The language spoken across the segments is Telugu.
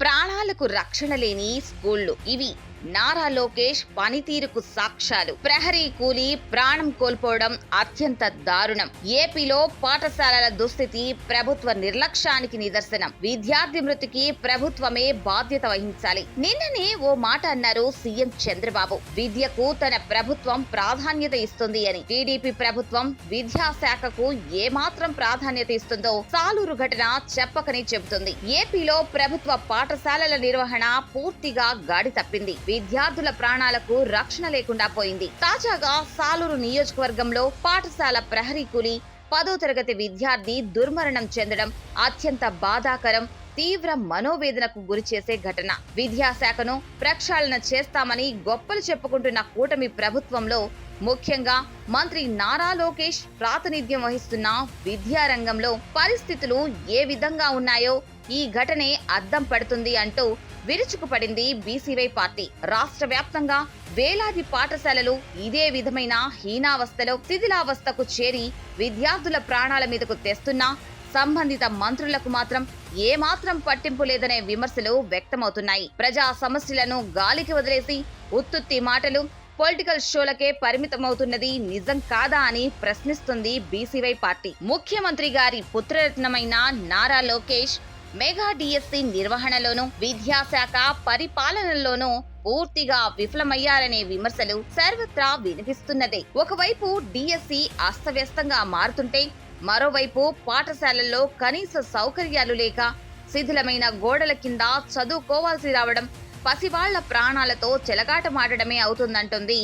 ప్రాణాలకు రక్షణ లేని స్కూళ్లు ఇవి నారా లోకేష్ పనితీరుకు సాక్ష్యాలు. ప్రహరీ కూలి ప్రాణం కోల్పోవడం అత్యంత దారుణం. ఏపీలో పాఠశాలల దుస్థితి ప్రభుత్వ నిర్లక్ష్యానికి నిదర్శనం. విద్యార్థి మృతికి ప్రభుత్వమే బాధ్యత వహించాలి. నిన్ననే ఓ మాట అన్నారు సీఎం చంద్రబాబు. విద్యకు తన ప్రభుత్వం ప్రాధాన్యత ఇస్తుంది అని. టీడీపీ ప్రభుత్వం విద్యాశాఖకు ఏమాత్రం ప్రాధాన్యత ఇస్తుందో సాలూరు ఘటన చెప్పకనే చెబుతుంది. ఏపీలో ప్రభుత్వ పాఠశాలల నిర్వహణ పూర్తిగా గాడి తప్పింది. విద్యార్థుల ప్రాణాలకు రక్షణ లేకుండా పోయింది. తాజాగా సాలూరు నియోజకవర్గంలో పాఠశాల ప్రహరీ కూలి 10వ తరగతి విద్యార్థి దుర్మరణం చెందడం అత్యంత బాధాకరం, తీవ్ర మనోవేదనకు గురిచేసే ఘటన. విద్యాశాఖను ప్రక్షాళన చేస్తామని గొప్పలు చెప్పుకుంటున్న కూటమి ప్రభుత్వంలో ముఖ్యంగా మంత్రి నారా లోకేష్ ప్రాతినిధ్యం వహిస్తున్న విద్యారంగంలో పరిస్థితులు ఏ విధంగా ఉన్నాయో ఈ ఘటనే అద్దం పడుతుంది అంటూ విరుచుకుపడింది బీసీవై పార్టీ. రాష్ట్ర వ్యాప్తంగా వేలాది పాఠశాలలు ఇదే విధమైన హీనావస్థలో శిథిలావస్థకు చేరి విద్యార్థుల ప్రాణాల మీదకు తెస్తున్నా సంబంధిత మంత్రులకు మాత్రం ఏమాత్రం పట్టింపు లేదనే విమర్శలు వ్యక్తమవుతున్నాయి. ప్రజా సమస్యలను గాలికి వదిలేసి ఉత్తుత్తి మాటలు, పొలిటికల్ షోలకే పరిమితమవుతున్నది నిజం కాదా అని ప్రశ్నిస్తుంది బీసీవై పార్టీ. ముఖ్యమంత్రి గారి పుత్రరత్నమైన నారా లోకేష్ మెగా డిఎస్సి నిర్వహణలోనూ విద్యాశాఖ పరిపాలనలోనూ పూర్తిగా విఫలమయ్యారనే విమర్శలు సర్వత్రా వినిపిస్తున్నదే. ఒకవైపు డిఎస్సి అస్తవ్యస్తంగా మారుతుంటే మరోవైపు పాఠశాలల్లో కనీస సౌకర్యాలు లేక శిథిలమైన గోడల కింద చదువుకోవాల్సి రావడం పసివాళ్ల ప్రాణాలతో చెలగాటమాడడమే అవుతుందంటుంది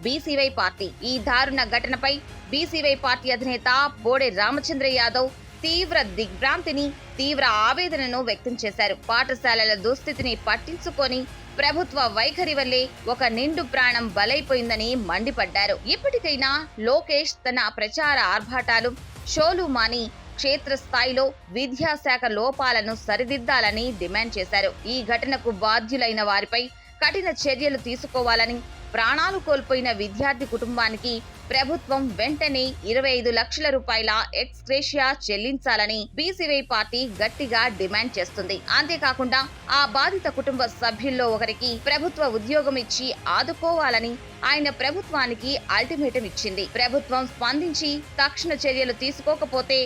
బీసీవై పార్టీ. ఈ దారుణ ఘటనపై బీసీవై పార్టీ అధినేత బోడే రామచంద్ర యాదవ్ తీవ్ర దిగ్భ్రాంతిని, తీవ్ర ఆవేదనను వ్యక్తం చేశారు. పాఠశాలల దుస్థితిని పట్టించుకొని ప్రభుత్వ వైఖరి వల్లే ఒక నిండు ప్రాణం బలైపోయిందని మండిపడ్డారు. ఇప్పటికైనా లోకేష్ తన ప్రచార ఆర్భాటాలు, షోలు మాని క్షేత్రస్థాయిలో విద్యాశాఖ లోపాలను సరిదిద్దాలని డిమాండ్ చేశారు. ఈ ఘటనకు బాధ్యులైన వారిపై కఠిన చర్యలు తీసుకోవాలని, ప్రాణాలు కోల్పోయిన విద్యార్థి కుటుంబానికి ప్రభుత్వం వెంటనే 25 లక్షల రూపాయల ఎక్స్గ్రేషియా చెల్లించాలని బీసీవై పార్టీ గట్టిగా డిమాండ్ చేస్తుంది. అంతేకాకుండా ఆ బాధిత కుటుంబ సభ్యుల్లో ఒకరికి ప్రభుత్వ ఉద్యోగం ఇచ్చి ఆదుకోవాలని ఆయన ప్రభుత్వానికి అల్టిమేటం ఇచ్చింది. ప్రభుత్వం స్పందించి తక్షణ చర్యలు తీసుకోకపోతే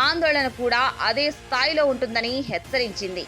ఆందోళన కూడా అదే స్థాయిలో ఉంటుందని హెచ్చరించింది.